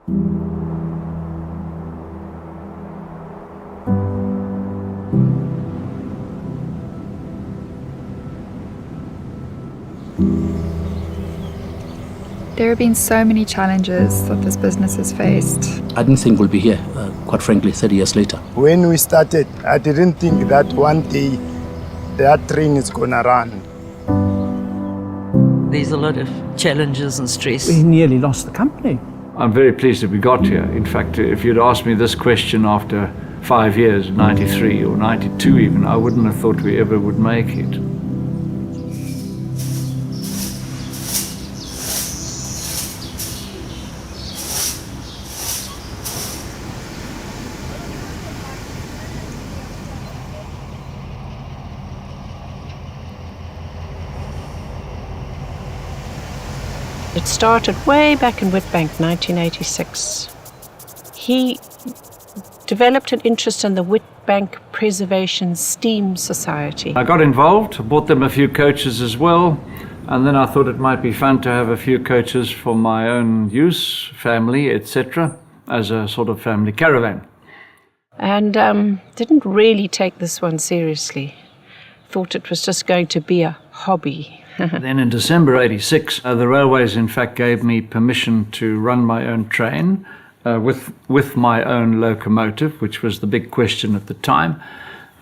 There have been so many challenges that this business has faced. I didn't think we'll be here, quite frankly, 30 years later. When we started, I didn't think that one day that train is gonna run. There's a lot of challenges and stress. We nearly lost the company. I'm very pleased that we got here. In fact, if you'd asked me this question after 5 years, 93 or 92 even, I wouldn't have thought we ever would make it. It started way back in Witbank, 1986. He developed an interest in the Witbank Preservation Steam Society. I got involved, bought them a few coaches as well, and then I thought it might be fun to have a few coaches for my own use, family, etc., as a sort of family caravan. And didn't really take this one seriously. Thought it was just going to be a hobby. Then in December 86, the railways in fact gave me permission to run my own train with my own locomotive, which was the big question at the time.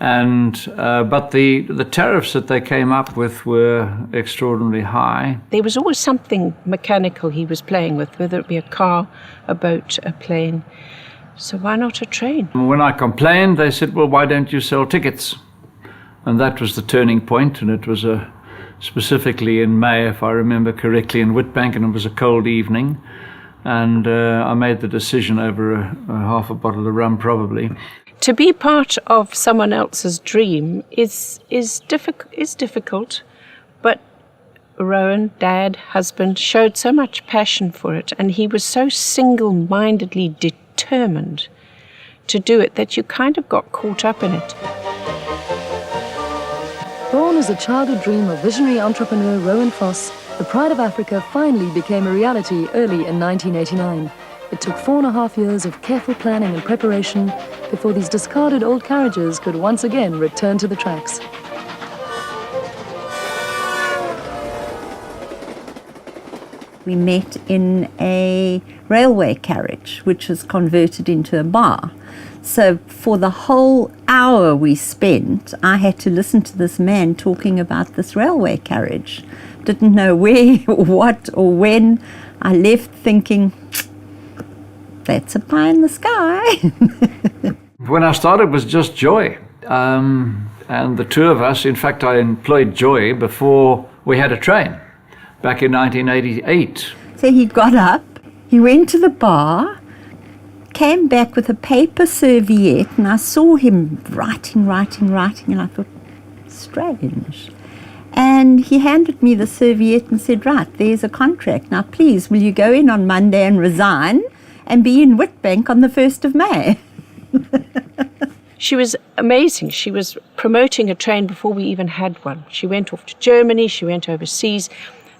And but the tariffs that they came up with were extraordinarily high. There was always something mechanical he was playing with, whether it be a car, a boat, a plane. So why not a train? When I complained, they said, well, why don't you sell tickets? And that was the turning point, and it was specifically in May, if I remember correctly, in Witbank, and it was a cold evening. And I made the decision over a half a bottle of rum, probably. To be part of someone else's dream is difficult, but Rohan, dad, husband, showed so much passion for it, and he was so single-mindedly determined to do it that you kind of got caught up in it. Born as a childhood dream of visionary entrepreneur Rohan Vos, the Pride of Africa finally became a reality early in 1989. It took 4.5 years of careful planning and preparation before these discarded old carriages could once again return to the tracks. We met in a railway carriage, which was converted into a bar. So for the whole hour we spent, I had to listen to this man talking about this railway carriage. Didn't know where, or what, or when. I left thinking, that's a pie in the sky. When I started, it was just Joy. And the two of us, in fact, I employed Joy before we had a train, back in 1988. So he got up, he went to the bar, came back with a paper serviette, and I saw him writing, and I thought, strange. And he handed me the serviette and said, right, there's a contract. Now, please, will you go in on Monday and resign and be in Witbank on the 1st of May? She was amazing. She was promoting a train before we even had one. She went off to Germany, she went overseas,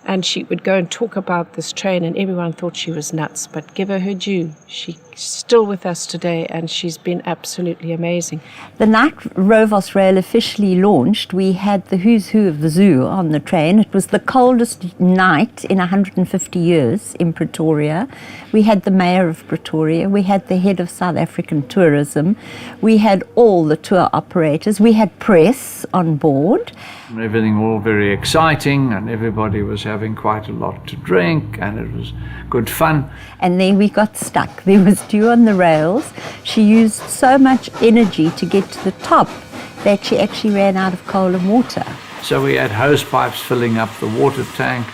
and she would go and talk about this train, and everyone thought she was nuts. But give her her due. She's still with us today, and she's been absolutely amazing. The night Rovos Rail officially launched, we had the who's who of the zoo on the train. It was the coldest night in 150 years in Pretoria. We had the mayor of Pretoria. We had the head of South African tourism. We had all the tour operators. We had press on board. Everything all very exciting, and everybody was having quite a lot to drink, and it was good fun. And then we got stuck. There was dew on the rails. She used so much energy to get to the top that she actually ran out of coal and water. So we had hose pipes filling up the water tank.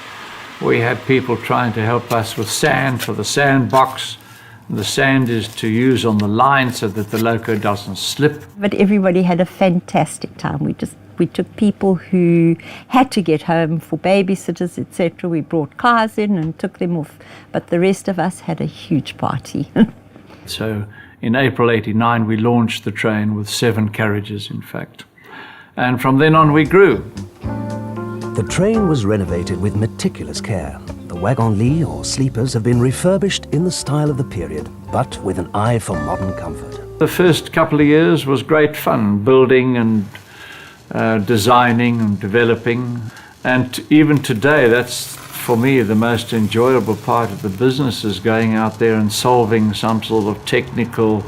We had people trying to help us with sand for the sand box. The sand is to use on the line so that the loco doesn't slip. But everybody had a fantastic time. We took people who had to get home for babysitters, etc. We brought cars in and took them off. But the rest of us had a huge party. So in April '89, we launched the train with 7 carriages, in fact. And from then on, we grew. The train was renovated with meticulous care. The wagon lit or sleepers have been refurbished in the style of the period, but with an eye for modern comfort. The first couple of years was great fun, building and designing and developing. And even today, that's for me the most enjoyable part of the business, is going out there and solving some sort of technical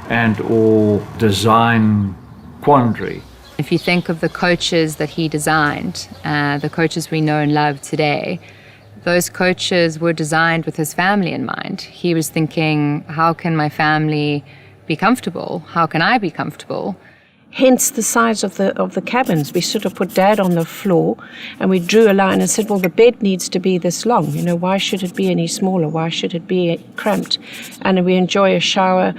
and or design quandary. If you think of the coaches that he designed, the coaches we know and love today, those coaches were designed with his family in mind. He was thinking, how can my family be comfortable? How can I be comfortable? Hence the size of the cabins. We sort of put Dad on the floor and we drew a line and said, well, the bed needs to be this long. You know, why should it be any smaller? Why should it be cramped? And we enjoy a shower,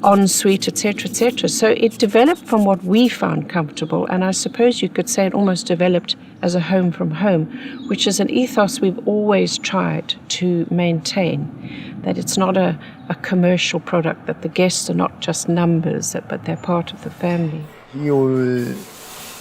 ensuite, etc., etc. So it developed from what we found comfortable, and I suppose you could say it almost developed as a home from home, which is an ethos we've always tried to maintain, that it's not a commercial product, that the guests are not just numbers, but they're part of the family. He will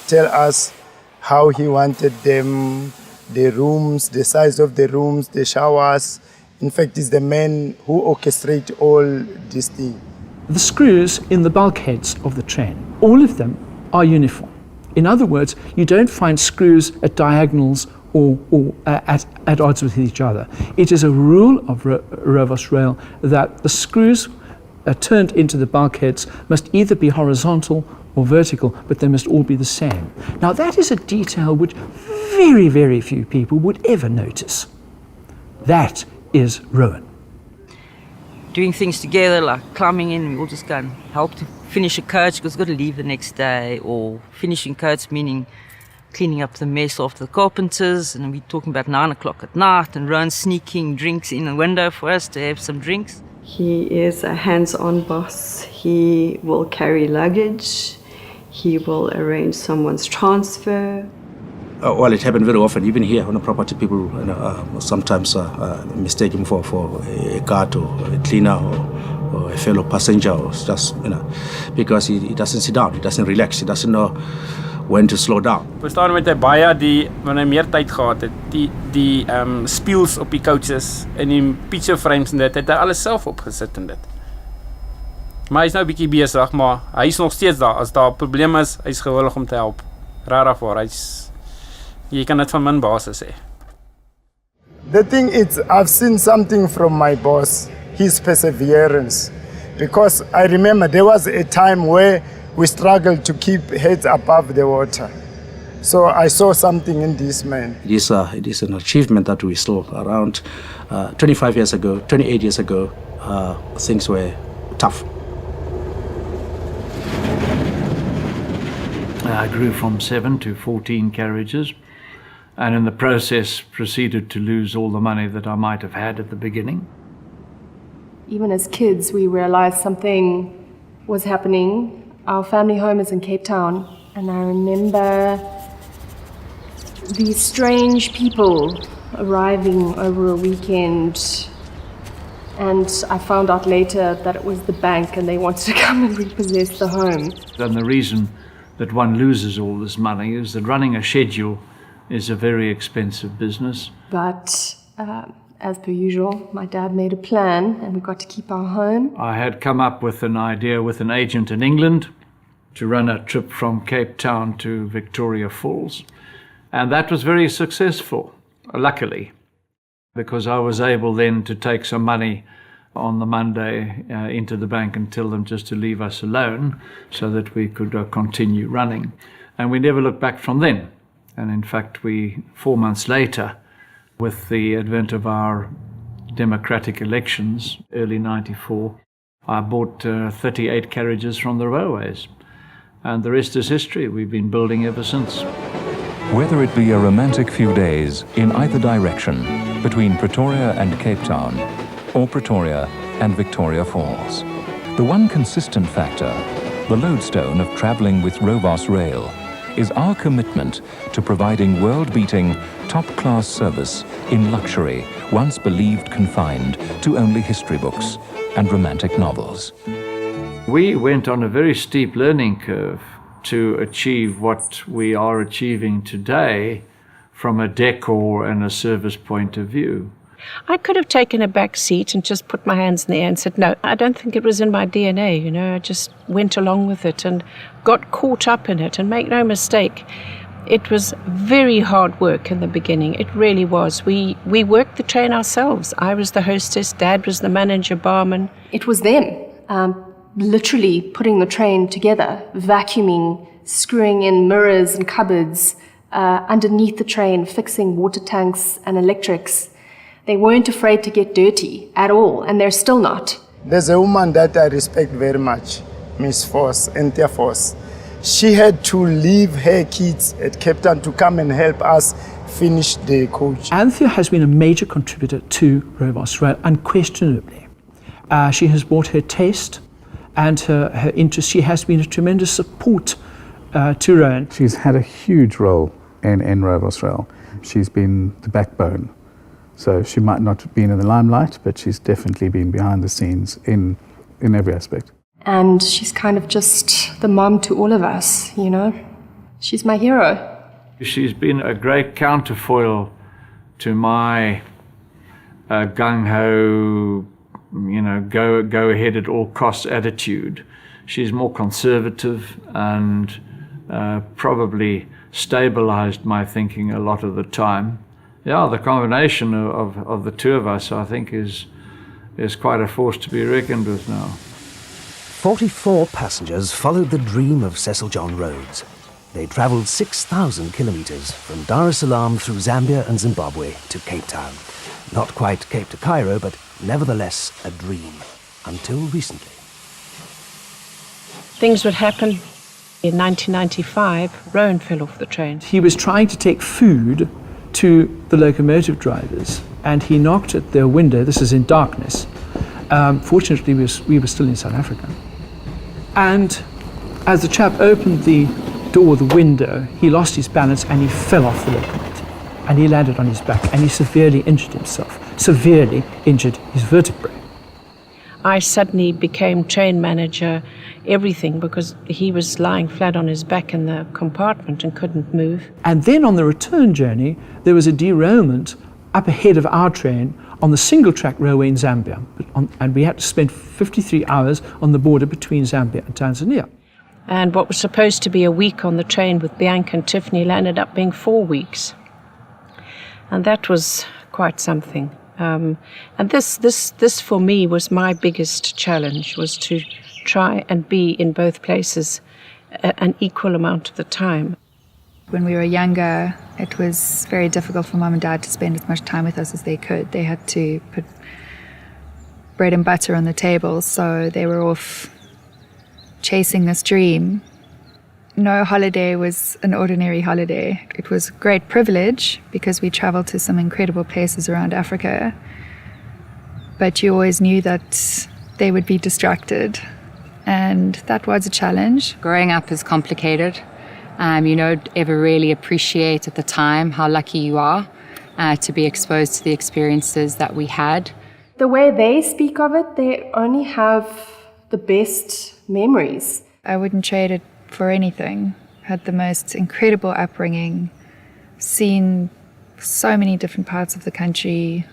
tell us how he wanted them, the rooms, the size of the rooms, the showers. In fact, he's the man who orchestrates all these things. The screws in the bulkheads of the train, all of them are uniform. In other words, you don't find screws at diagonals or at odds with each other. It is a rule of Rovos Rail that the screws turned into the bulkheads must either be horizontal or vertical, but they must all be the same. Now that is a detail which very, very few people would ever notice. That is Rohan. Doing things together, like climbing in, we all just go and help to finish a coach because we've got to leave the next day, or finishing coach meaning cleaning up the mess after the carpenters, and we're talking about 9 o'clock at night, and Rohan sneaking drinks in the window for us to have some drinks. He is a hands-on boss. He will carry luggage. He will arrange someone's transfer. Well, it happened very often, even here on the property. People sometimes mistake him for a guard or a cleaner or a fellow passenger, or just because he doesn't sit down, he doesn't relax, he doesn't know when to slow down. We staan met 'n baie die wanneer meer tyd gehad het. Die speels op die coaches en die picture frames en dit het hy alles self opgesit en dit. Maar hy's nou 'n bietjie besig, maar hy's nog steeds daar. As daar 'n probleem is, hy's gewillig om te help. Rarig waar jy kan dit van min basis sê. The thing is, I've seen something from my boss, his perseverance. Because I remember there was a time where we struggled to keep heads above the water. So I saw something in this man. It is an achievement that we saw around 25 years ago, 28 years ago. Things were tough. I grew from 7 to 14 carriages, and in the process proceeded to lose all the money that I might have had at the beginning. Even as kids, we realized something was happening. Our family home is in Cape Town, and I remember these strange people arriving over a weekend, and I found out later that it was the bank and they wanted to come and repossess the home. And the reason that one loses all this money is that running a schedule is a very expensive business. But as per usual, my dad made a plan and we got to keep our home. I had come up with an idea with an agent in England to run a trip from Cape Town to Victoria Falls. And that was very successful, luckily, because I was able then to take some money on the Monday into the bank and tell them just to leave us alone so that we could continue running. And we never looked back from then. And in fact, 4 months later, with the advent of our democratic elections, early 94, I bought 38 carriages from the railways. And the rest is history. We've been building ever since. Whether it be a romantic few days in either direction, between Pretoria and Cape Town, or Pretoria and Victoria Falls, the one consistent factor, the lodestone of travelling with Rovos Rail, is our commitment to providing world-beating, top-class service in luxury, once believed confined to only history books and romantic novels. We went on a very steep learning curve to achieve what we are achieving today from a decor and a service point of view. I could have taken a back seat and just put my hands in the air and said, no, I don't think it was in my DNA, you know. I just went along with it and got caught up in it. And make no mistake, it was very hard work in the beginning. It really was. We worked the train ourselves. I was the hostess, Dad was the manager, barman. It was them, literally putting the train together, vacuuming, screwing in mirrors and cupboards, underneath the train, fixing water tanks and electrics. They weren't afraid to get dirty at all, and they're still not. There's a woman that I respect very much, Miss Vos, Anthea Vos. She had to leave her kids at Cape Town to come and help us finish the coach. Anthea has been a major contributor to Rovos Rail, unquestionably. She has brought her taste and her interest. She has been a tremendous support to Rohan. She's had a huge role in Rovos Rail. She's been the backbone. So she might not have been in the limelight, but she's definitely been behind the scenes in every aspect. And she's kind of just the mom to all of us, you know. She's my hero. She's been a great counterfoil to my gung-ho, you know, go ahead at all costs attitude. She's more conservative and probably stabilized my thinking a lot of the time. Yeah, the combination of the two of us, I think, is quite a force to be reckoned with now. 44 passengers followed the dream of Cecil John Rhodes. They travelled 6,000 kilometres from Dar es Salaam through Zambia and Zimbabwe to Cape Town. Not quite Cape to Cairo, but nevertheless a dream, until recently. Things would happen. In 1995, Rohan fell off the train. He was trying to take food to the locomotive drivers, and he knocked at their window. This is in darkness. Fortunately, we were still in South Africa. And as the chap opened the door of the window, he lost his balance and he fell off the locomotive. And he landed on his back, and he severely injured himself, severely injured his vertebrae. I suddenly became train manager, everything, because he was lying flat on his back in the compartment and couldn't move. And then on the return journey, there was a derailment up ahead of our train on the single-track railway in Zambia. And we had to spend 53 hours on the border between Zambia and Tanzania. And what was supposed to be a week on the train with Bianca and Tiffany landed up being 4 weeks. And that was quite something. And this for me was my biggest challenge, was to try and be in both places an equal amount of the time. When we were younger, it was very difficult for Mum and Dad to spend as much time with us as they could. They had to put bread and butter on the table, so they were off chasing this dream. No holiday was an ordinary holiday. It was a great privilege because we traveled to some incredible places around Africa, but you always knew that they would be distracted, and that was a challenge. Growing up is complicated. You don't ever really appreciate at the time how lucky you are to be exposed to the experiences that we had. The way they speak of it, they only have the best memories. I wouldn't trade it for anything. Had the most incredible upbringing, seen so many different parts of the country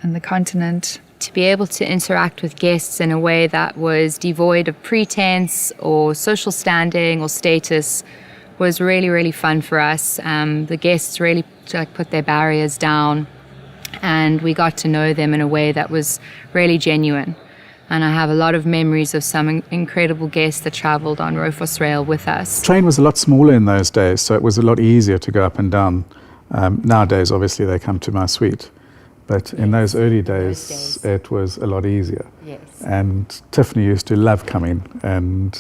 and the continent. To be able to interact with guests in a way that was devoid of pretense or social standing or status was really, really fun for us. The guests really put their barriers down, and we got to know them in a way that was really genuine. And I have a lot of memories of some incredible guests that travelled on Rovos Rail with us. The train was a lot smaller in those days, so it was a lot easier to go up and down. Nowadays, obviously, they come to my suite. But in those early days, it was a lot easier. Yes. And Tiffany used to love coming, and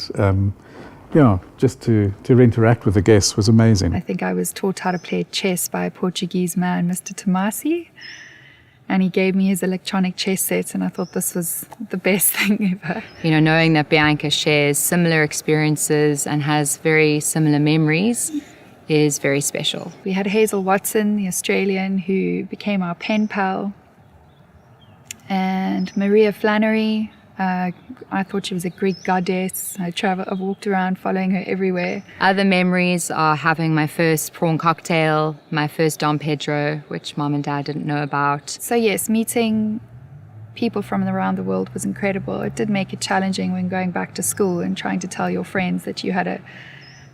just to interact with the guests was amazing. I think I was taught how to play chess by a Portuguese man, Mr. Tomasi. And he gave me his electronic chess sets, and I thought this was the best thing ever. Knowing that Bianca shares similar experiences and has very similar memories is very special. We had Hazel Watson, the Australian, who became our pen pal, and Maria Flannery, I thought she was a Greek goddess. I've walked around following her everywhere. Other memories are having my first prawn cocktail, my first Dom Pedro, which Mom and Dad didn't know about. So yes, meeting people from around the world was incredible. It did make it challenging when going back to school and trying to tell your friends that you had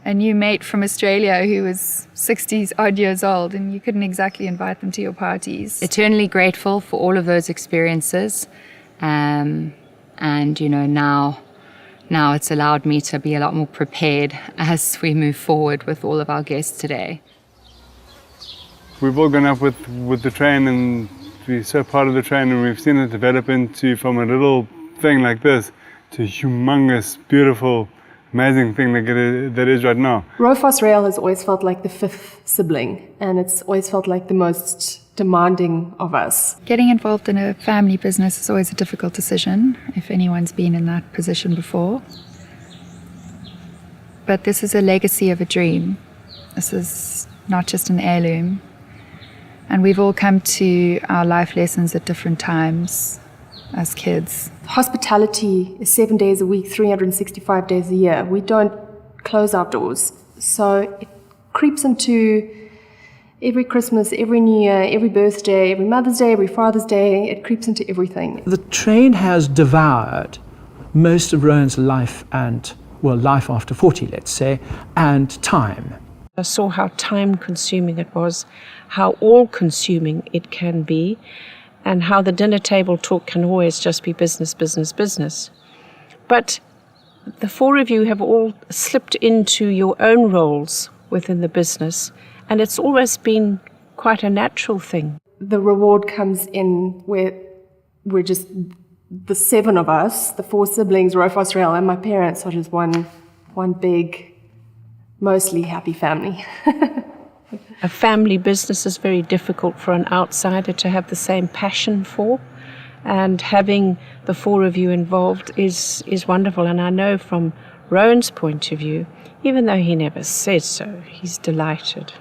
a new mate from Australia who was 60 odd years old and you couldn't exactly invite them to your parties. Eternally grateful for all of those experiences. And, you know, now it's allowed me to be a lot more prepared as we move forward with all of our guests today. We've all gone up with the train and we're so part of the train, and we've seen it develop into, from a little thing like this to a humongous, beautiful, amazing thing that is right now. Rovos Rail has always felt like the fifth sibling, and it's always felt like the most demanding of us. Getting involved in a family business is always a difficult decision, if anyone's been in that position before. But this is a legacy of a dream. This is not just an heirloom. And we've all come to our life lessons at different times as kids. Hospitality is 7 days a week, 365 days a year. We don't close our doors. So it creeps into every Christmas, every New Year, every birthday, every Mother's Day, every Father's Day. It creeps into everything. The train has devoured most of Rohan's life and, well, life after 40, let's say, and time. I saw how time-consuming it was, how all-consuming it can be, and how the dinner table talk can always just be business, business, business. But the four of you have all slipped into your own roles within the business, and it's always been quite a natural thing. The reward comes in where we're just the seven of us, the four siblings, Rovos Rail, and my parents are just one big, mostly happy family. A family business is very difficult for an outsider to have the same passion for, and having the four of you involved is wonderful. And I know from Rohan's point of view, even though he never says so, he's delighted.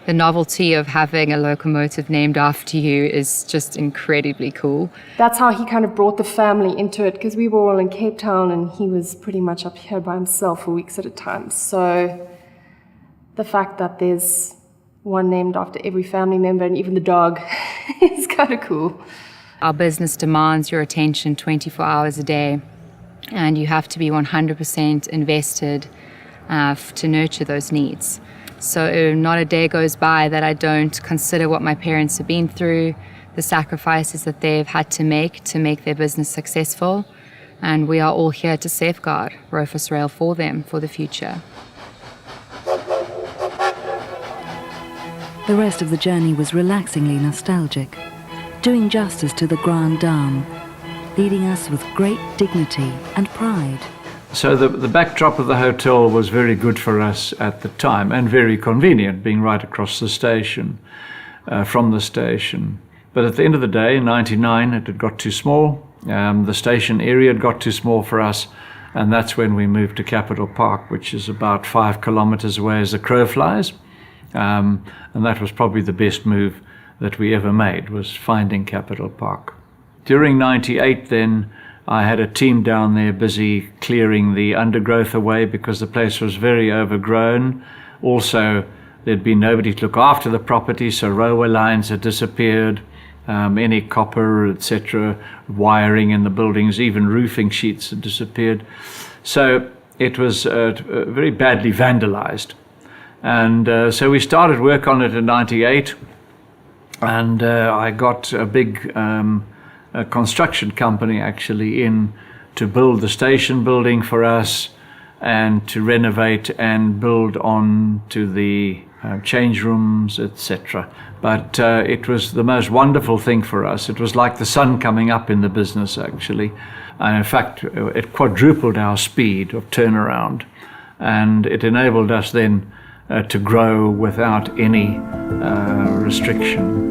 The novelty of having a locomotive named after you is just incredibly cool. That's how he kind of brought the family into it, because we were all in Cape Town and he was pretty much up here by himself for weeks at a time. So the fact that there's one named after every family member and even the dog is kind of cool. Our business demands your attention 24 hours a day, and you have to be 100% invested to nurture those needs. So not a day goes by that I don't consider what my parents have been through, the sacrifices that they've had to make their business successful, and we are all here to safeguard Rovos Rail for them for the future. The rest of the journey was relaxingly nostalgic, doing justice to the Grand Dame, leading us with great dignity and pride. So the backdrop of the hotel was very good for us at the time, and very convenient, being right across the station, from the station. But at the end of the day, in '99, it had got too small. The station area had got too small for us, and that's when we moved to Capital Park, which is about 5 kilometers away as the crow flies. And that was probably the best move that we ever made, was finding Capital Park. During '98 then, I had a team down there busy clearing the undergrowth away because the place was very overgrown. Also, there'd been nobody to look after the property, so railway lines had disappeared, any copper, etc., wiring in the buildings, even roofing sheets had disappeared. So it was very badly vandalized. And so we started work on it in '98, and I got a big a construction company actually in to build the station building for us and to renovate and build on to the change rooms, etc. But it was the most wonderful thing for us. It was like the sun coming up in the business actually. And in fact, it quadrupled our speed of turnaround, and it enabled us then to grow without any restriction.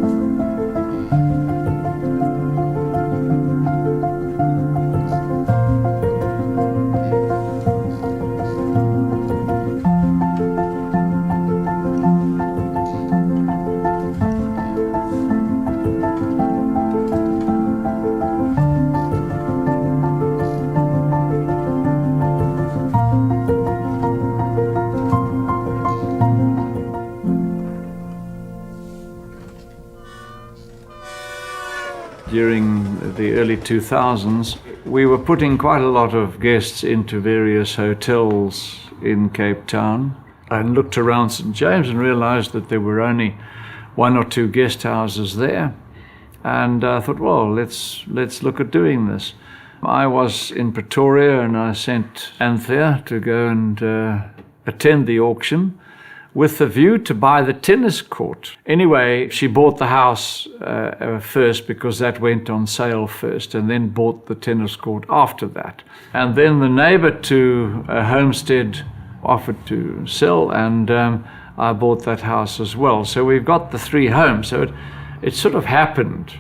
the early 2000s, we were putting quite a lot of guests into various hotels in Cape Town. I looked around St. James and realized that there were only 1 or 2 guest houses there. And I thought, well, let's look at doing this. I was in Pretoria and I sent Anthea to go and attend the auction with the view to buy the tennis court. Anyway, she bought the house first because that went on sale first, and then bought the tennis court after that. And then the neighbor to Homestead offered to sell, and I bought that house as well. So we've got the 3 homes. So it sort of happened.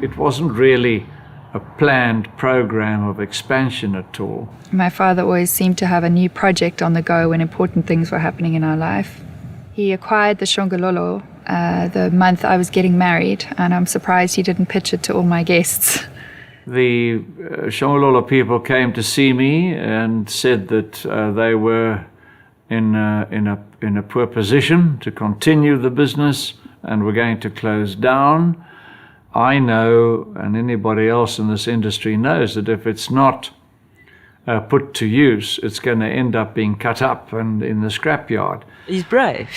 It wasn't really a planned program of expansion at all. My father always seemed to have a new project on the go when important things were happening in our life. He acquired the Shongololo the month I was getting married, and I'm surprised he didn't pitch it to all my guests. The Shongololo people came to see me and said that they were in a poor position to continue the business and were going to close down. I know, and anybody else in this industry knows, that if it's not put to use, it's going to end up being cut up and in the scrapyard. He's brave.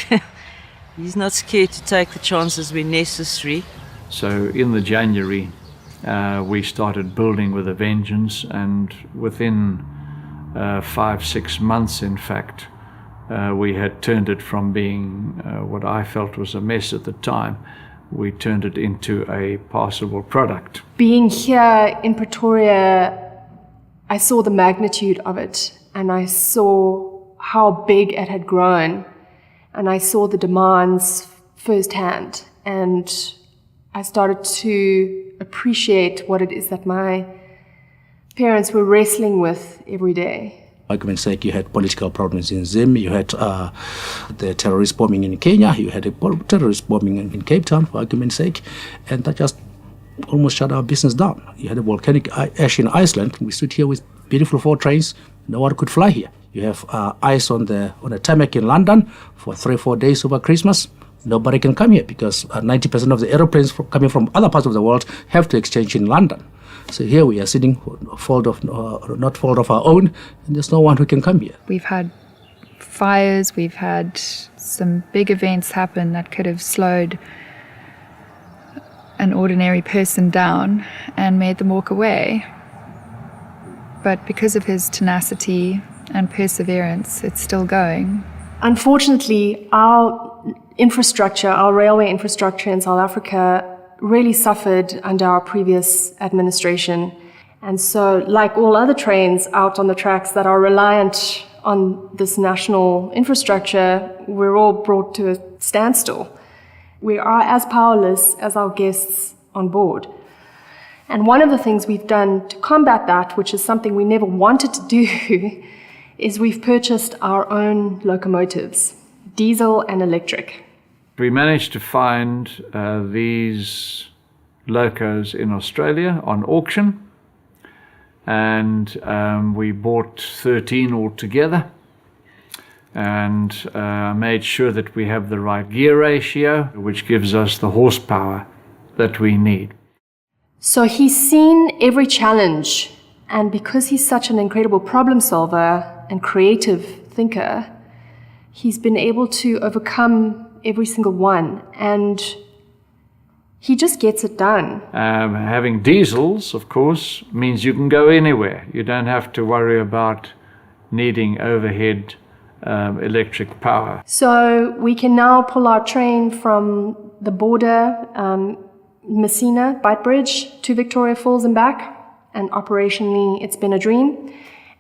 He's not scared to take the chances when necessary. So in the January, we started building with a vengeance, and within 5-6 months, in fact, we had turned it from being what I felt was a mess at the time. We turned it into a passable product. Being here in Pretoria, I saw the magnitude of it, and I saw how big it had grown, and I saw the demands firsthand, and I started to appreciate what it is that my parents were wrestling with every day. For argument's sake, you had political problems in Zim, you had the terrorist bombing in Kenya, you had a terrorist bombing in Cape Town, for argument's sake, and that just almost shut our business down. You had a volcanic ash in Iceland. We stood here with beautiful 4 trains. No one could fly here. You have ice on a tarmac in London for 3-4 days over Christmas. Nobody can come here because 90% of the aeroplanes coming from other parts of the world have to exchange in London. So here we are sitting, not fault of our own, and there's no one who can come here. We've had fires, we've had some big events happen that could have slowed an ordinary person down and made them walk away. But because of his tenacity and perseverance, it's still going. Unfortunately, our infrastructure, our railway infrastructure in South Africa really suffered under our previous administration. And so, like all other trains out on the tracks that are reliant on this national infrastructure, we're all brought to a standstill. We are as powerless as our guests on board. And one of the things we've done to combat that, which is something we never wanted to do, is we've purchased our own locomotives, diesel and electric. We managed to find these locos in Australia on auction, and we bought 13 altogether, and made sure that we have the right gear ratio, which gives us the horsepower that we need. So he's seen every challenge, and because he's such an incredible problem solver and creative thinker, he's been able to overcome every single one, and he just gets it done. Having diesels, of course, means you can go anywhere. You don't have to worry about needing overhead electric power. So we can now pull our train from the border, Messina, Beitbridge, to Victoria Falls and back, and operationally it's been a dream.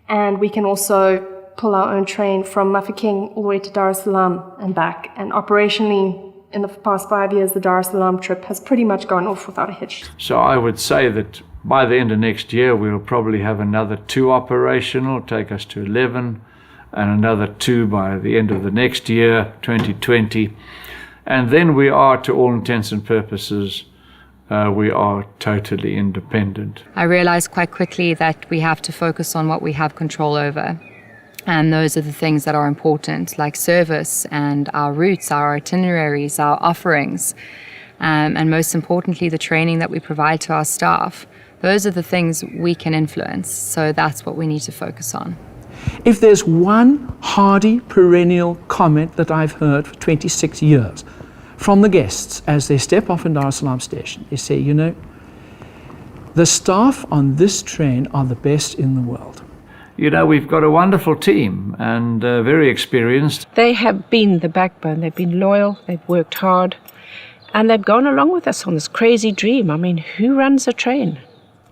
And we can also pull our own train from Mafeking all the way to Dar es Salaam and back. And operationally, in the past 5 years, the Dar es Salaam trip has pretty much gone off without a hitch. So I would say that by the end of next year, we'll probably have another 2 operational, take us to 11, and another 2 by the end of the next year, 2020. And then we are, to all intents and purposes, we are totally independent. I realized quite quickly that we have to focus on what we have control over. And those are the things that are important, like service and our routes, our itineraries, our offerings, and most importantly, the training that we provide to our staff. Those are the things we can influence, so that's what we need to focus on. If there's one hardy, perennial comment that I've heard for 26 years from the guests as they step off in Dar es Salaam station, they say, you know, the staff on this train are the best in the world. You know, we've got a wonderful team and very experienced. They have been the backbone. They've been loyal, they've worked hard, and they've gone along with us on this crazy dream. I mean, who runs a train?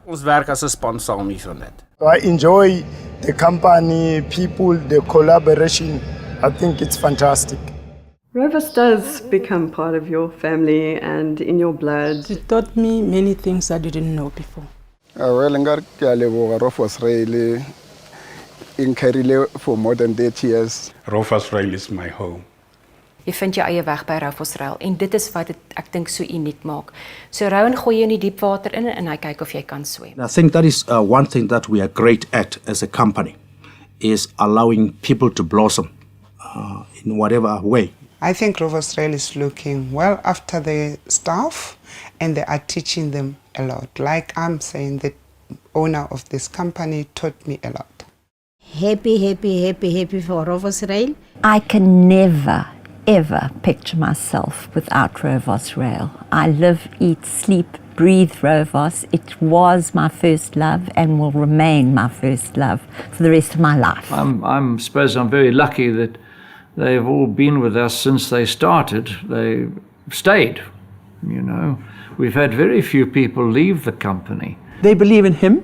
Ons werk as 'n span saam hier van dit. I enjoy the company, people, the collaboration. I think it's fantastic. Rovos does become part of your family and in your blood. It taught me many things I didn't know before. Well, I leboga Rovos Rail in Carriages for more than 30 years. Rovos Rail is my home. Jy vind jou eie weg by Rovos Rail en dit is wat dit ek dink so uniek maak. So Rohan gooi jy in die diep water in en hy kyk of jy kan swem. I think that is one thing that we are great at as a company, is allowing people to blossom in whatever way. I think Rovos Rail is looking well after the staff and they are teaching them a lot. Like I'm saying, the owner of this company taught me a lot. Happy for Rovos Rail. I can never, ever picture myself without Rovos Rail. I live, eat, sleep, breathe Rovos. It was my first love and will remain my first love for the rest of my life. I suppose I'm very lucky that they've all been with us since they started. They stayed, you know. We've had very few people leave the company. They believe in him,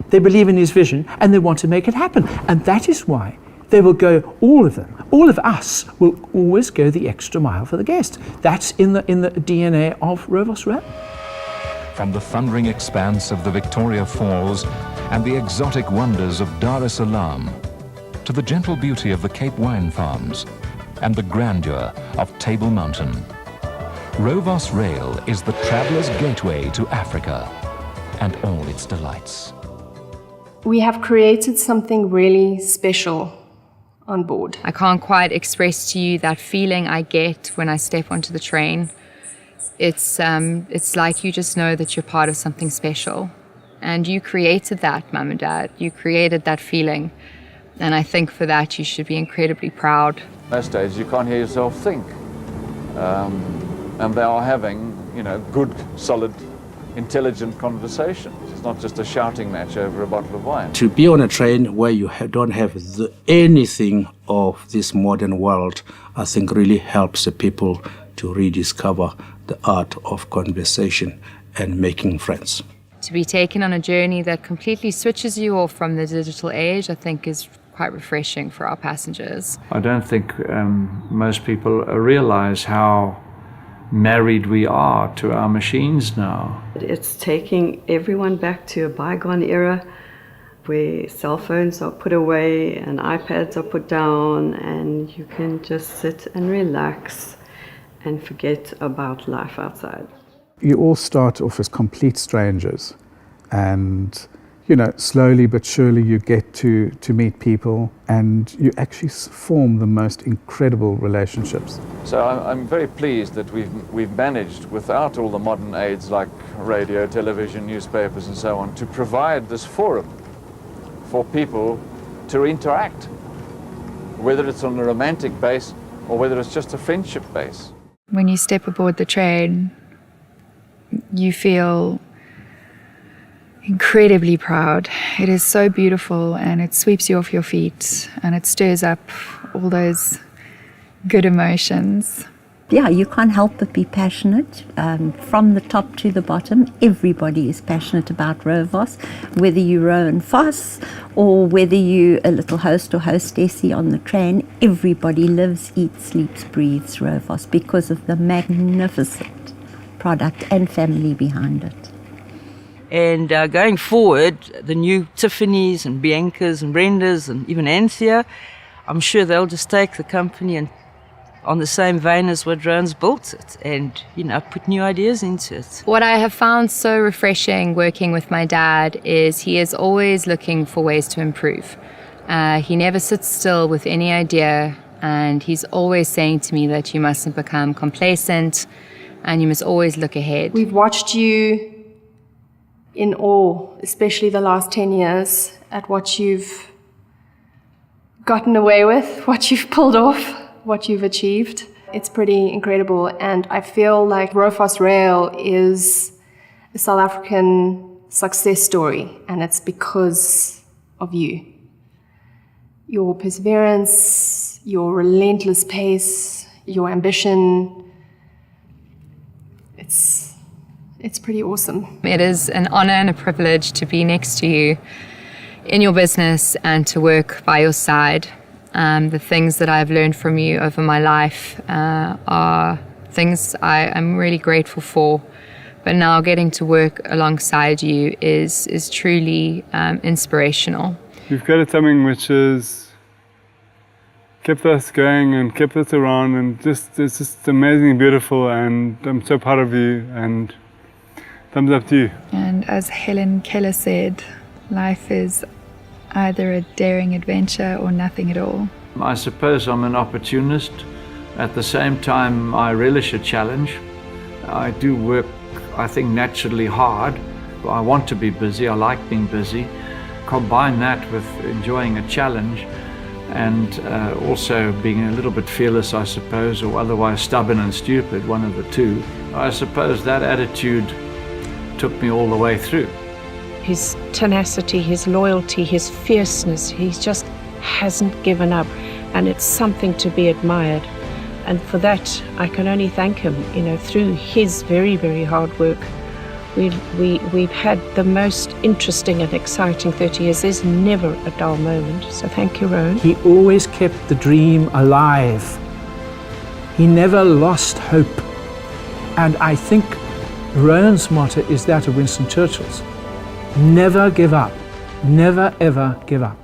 they believe in his vision, and they want to make it happen. And that is why they will go, all of them, all of us will always go the extra mile for the guest. That's in the DNA of Rovos Rail. From the thundering expanse of the Victoria Falls and the exotic wonders of Dar es Salaam, to the gentle beauty of the Cape wine farms and the grandeur of Table Mountain. Rovos Rail is the traveller's gateway to Africa and all its delights. We have created something really special on board. I can't quite express to you that feeling I get when I step onto the train. It's like you just know that you're part of something special. And you created that, Mum and Dad. You created that feeling. And I think for that you should be incredibly proud. Most days you can't hear yourself think. And they are having, you know, good, solid, intelligent conversations. It's not just a shouting match over a bottle of wine. To be on a train where you don't have anything of this modern world, I think really helps the people to rediscover the art of conversation and making friends. To be taken on a journey that completely switches you off from the digital age, I think is quite refreshing for our passengers. I don't think most people realize how married we are to our machines now. It's taking everyone back to a bygone era where cell phones are put away and iPads are put down and you can just sit and relax and forget about life outside. You all start off as complete strangers, and you know, slowly but surely you get to meet people and you actually form the most incredible relationships. So I'm very pleased that we've managed, without all the modern aids like radio, television, newspapers and so on, to provide this forum for people to interact, whether it's on a romantic base or whether it's just a friendship base. When you step aboard the train, you feel incredibly proud. It is so beautiful and it sweeps you off your feet and it stirs up all those good emotions. Yeah, you can't help but be passionate. From the top to the bottom, everybody is passionate about Rovos, whether you're Rohan Vos or whether you're a little host or hostessy on the train. Everybody lives, eats, sleeps, breathes Rovos because of the magnificent product and family behind it. And going forward, the new Tiffany's and Bianca's and Brenda's and even Anthea, I'm sure they'll just take the company and on the same vein as what Rohan's built it and, you know, put new ideas into it. What I have found so refreshing working with my dad is he is always looking for ways to improve. He never sits still with any idea, and he's always saying to me that you mustn't become complacent and you must always look ahead. We've watched you in awe, especially the last 10 years, at what you've gotten away with, what you've pulled off, what you've achieved. It's pretty incredible, and I feel like Rovos Rail is a South African success story, and it's because of you. Your perseverance, your relentless pace, your ambition. It's pretty awesome. It is an honor and a privilege to be next to you in your business and to work by your side. The things that I've learned from you over my life are things I'm really grateful for. But now getting to work alongside you is truly inspirational. You've got something which has kept us going and kept us around, and it's just amazingly beautiful, and I'm so proud of you, and thumbs up to you. And as Helen Keller said, life is either a daring adventure or nothing at all. I suppose I'm an opportunist. At the same time, I relish a challenge. I do work, I think, naturally hard. I want to be busy. I like being busy. Combine that with enjoying a challenge and also being a little bit fearless, I suppose, or otherwise stubborn and stupid, one of the two. I suppose that attitude took me all the way through. His tenacity, his loyalty, his fierceness, he just hasn't given up, and it's something to be admired. And for that, I can only thank him. You know, through his very, very hard work, we've had the most interesting and exciting 30 years. There's never a dull moment. So thank you, Rohan. He always kept the dream alive. He never lost hope. And I think Rohan's motto is that of Winston Churchill's. Never give up. Never, ever give up.